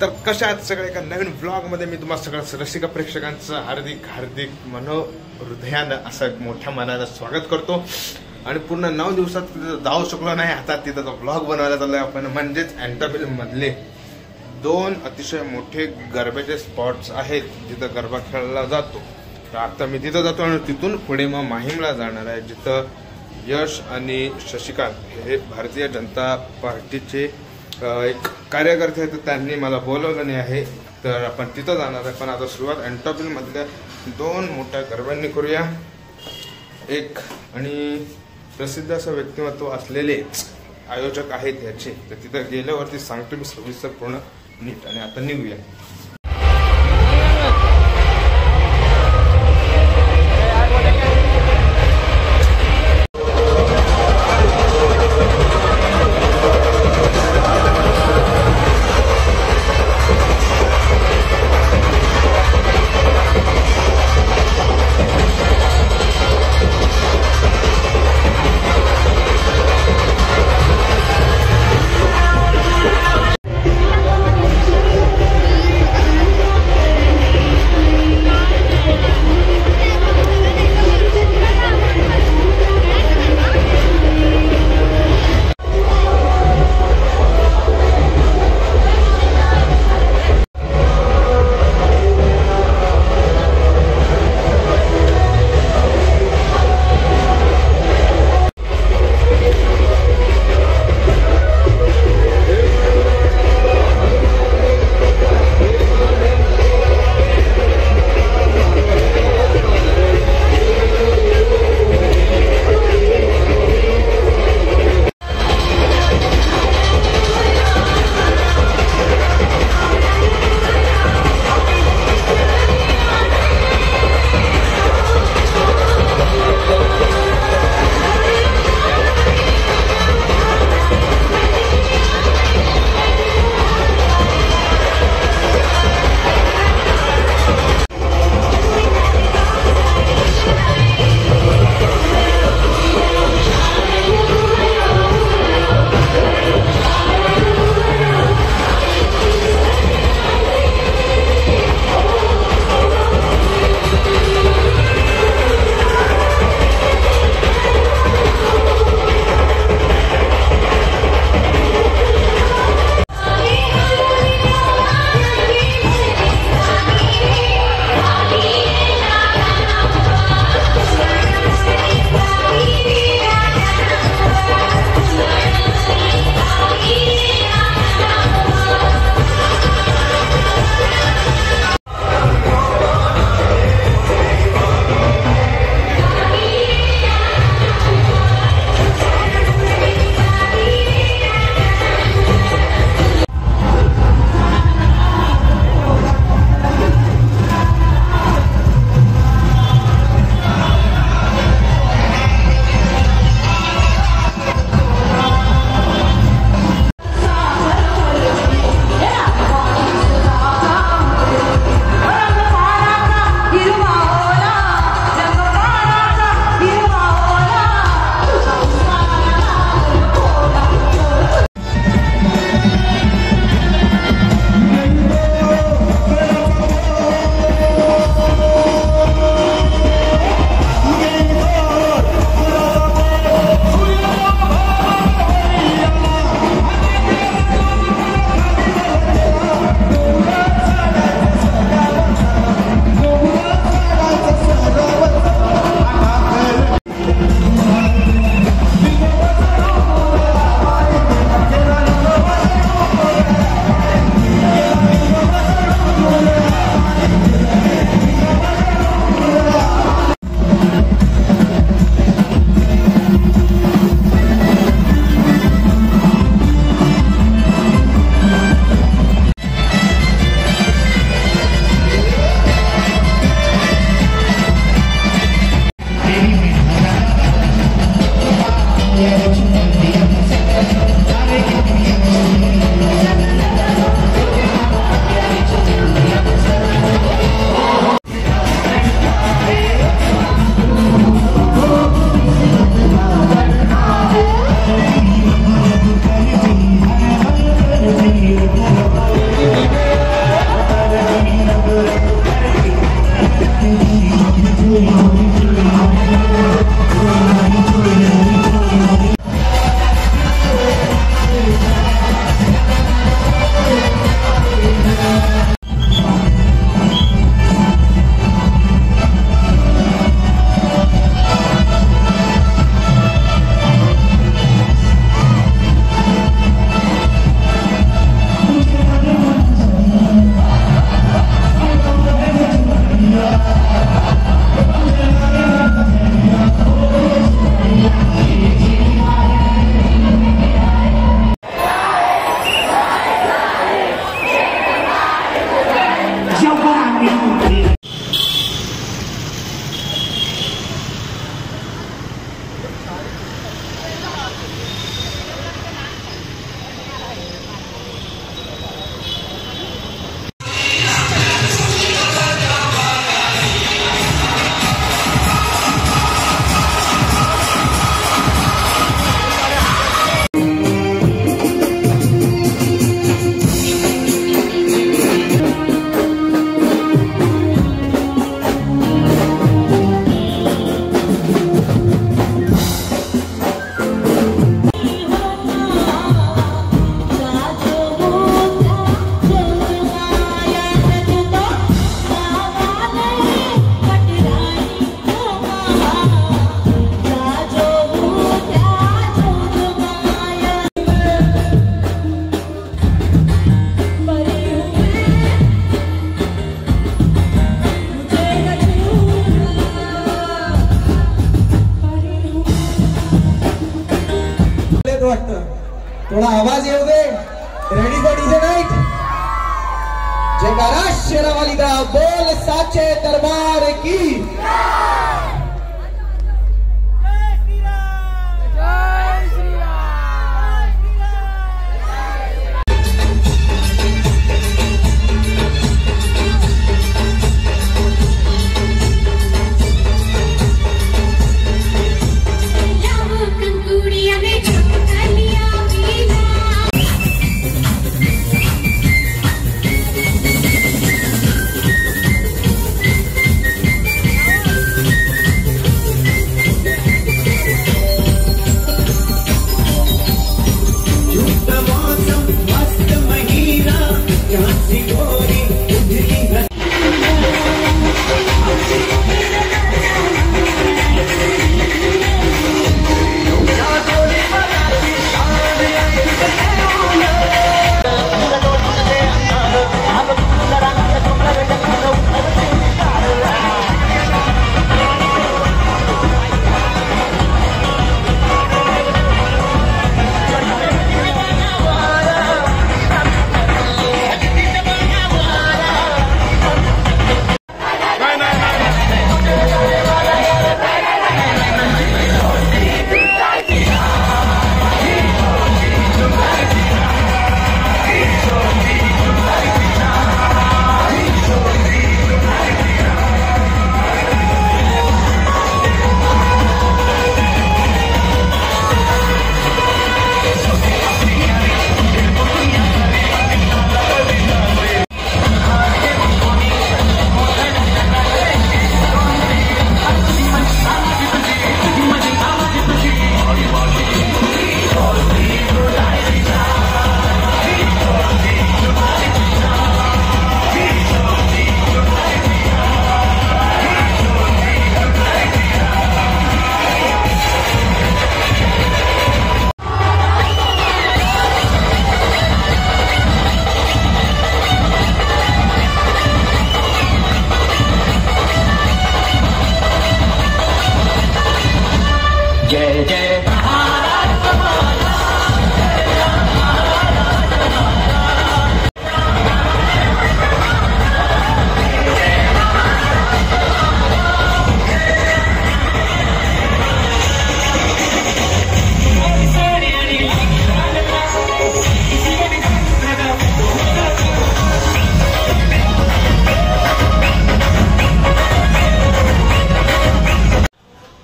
तर कशा आहात सगळे? एका नवीन ब्लॉग मध्ये मी तुम्हाला सगळ्या रसिक प्रेक्षकांचं हार्दिक हृदयानं असं मोठ्या मनानं स्वागत करतो. आणि पूर्ण 9 दिवसात जाऊ शकलो नाही, आता तिथं ब्लॉग बनवायला चाललोय आपण. म्हणजेच अँटाबिल मधले 2 अतिशय मोठे गरब्याचे स्पॉट्स आहेत जिथं गरबा खेळला जातो. तर आता मी तिथं जातो आणि तिथून पुढे मग माहीमला जाणार आहे, जिथं यश आणि शशिकांत हे भारतीय जनता पार्टीचे एक कार्यकर्ते आहेत. त्यांनी मला बोलवलं आहे, तर आपण तिथं जाणार आहे. पण आता सुरुवात अँटाबिल मधल्या 2 मोठ्या गरब्यांनी करूया. एक आणि प्रसिद्ध असं व्यक्तिमत्व असलेलेच आयोजक आहेत याचे, तर तिथं गेल्यावरती सांगतो मी सविस्तर पूर्ण नीट. आणि आता निघूया. जयकारा शेरावाली दा बोल साचे दरबार की।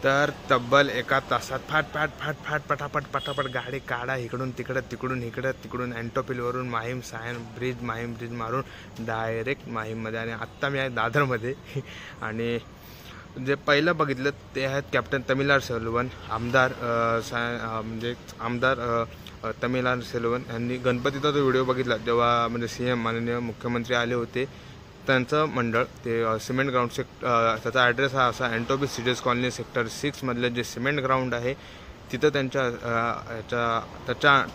तर तब्बल एका तासात फाट फाट फाट फाट पटापट पटापट गाडी काढा, इकडून तिकडं तिकडून इकडं तिकडून एंटोपिलवरून माहीम सायन ब्रिज माहीम ब्रिज मारून डायरेक्ट माहीममध्ये. आणि आत्ता मी आहे दादरमध्ये. आणि जे पहिलं बघितलं ते आहेत कॅप्टन तमिलनाड सेल्वन, आमदार म्हणजे आमदार तमिलनाड सेल्वन यांनी गणपतीचा जो व्हिडिओ बघितला जेव्हा म्हणजे CM माननीय मुख्यमंत्री आले होते त्यांचं मंडळ ते सिमेंट ग्राउंड त्याचा ॲड्रेस हा असा एंटोपी सिटीज कॉलनी सेक्टर 6 मधलं जे सिमेंट ग्राउंड आहे तिथं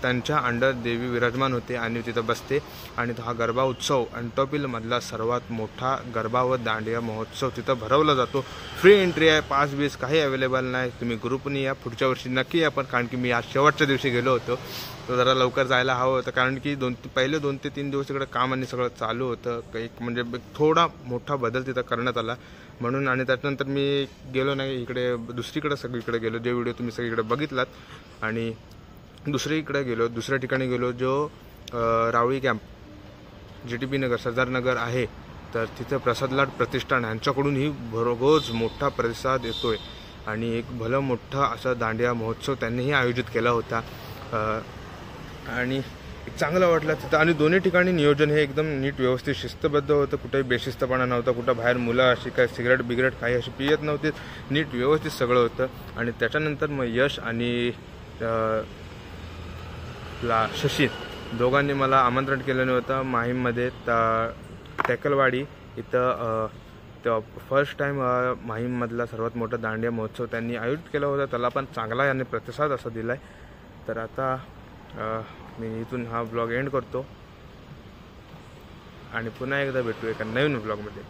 त्यांच्या अंडर देवी विराजमान होते आणि तिथं बसते. आणि हा गरबा उत्सव एंटोपिलमधला सर्वात मोठा गरबा व दांडिया महोत्सव तिथं भरवला जातो. फ्री एंट्री आहे, पास बीस काही अवेलेबल नाही. तुम्ही ग्रुपनी या, पुढच्या वर्षी नक्की या. पण कारण की मी आज शेवटच्या दिवशी गेलो होतो तो जरा लवकर जायला हवं होतं कारण की पहिले 2 ते 3 दिवस इकडे काम आणि सगळं चालू होतं. एक म्हणजे थोडा मोठा बदल तिथं करण्यात आला म्हणून. आणि त्याच्यानंतर मी गेलो नाही इकडे, दुसरीकडे सगळीकडे गेलो जे व्हिडिओ तुम्ही सगळीकडे बघितलात. आणि दुसऱ्या ठिकाणी गेलो जो रावळी कॅम्प GTP नगर सरदार नगर आहे. तर तिथे प्रसाद लाड प्रतिष्ठान यांच्याकडूनही भरघोस मोठा प्रतिसाद येतोय आणि एक भलं मोठा असा दांडिया महोत्सव त्यांनीही आयोजित केला होता. आणि चांगलं वाटलं तिथं. आणि दोन्ही ठिकाणी नियोजन हे एकदम नीट व्यवस्थित शिस्तबद्ध होतं. कुठेही बेशिस्तपणा नव्हता, कुठं बाहेर मुलं अशी काय सिगरेट बिगरेट काही अशी पियत नव्हते. नीट व्यवस्थित सगळं होतं. आणि त्याच्यानंतर मग यश आणि शशी दोघांनी मला आमंत्रण केलेलं होतं माहीममध्ये टेकलवाडी इथं. तेव्हा फर्स्ट टाईम माहीममधला सर्वात मोठा दांडिया महोत्सव त्यांनी आयोजित केला होता. त्याला पण चांगला याने प्रतिसाद असा दिला आहे. तर आता मी इथून हा ब्लॉग एंड करतो आणि पुन्हा एकदा भेटू एका नवीन ब्लॉगमध्ये.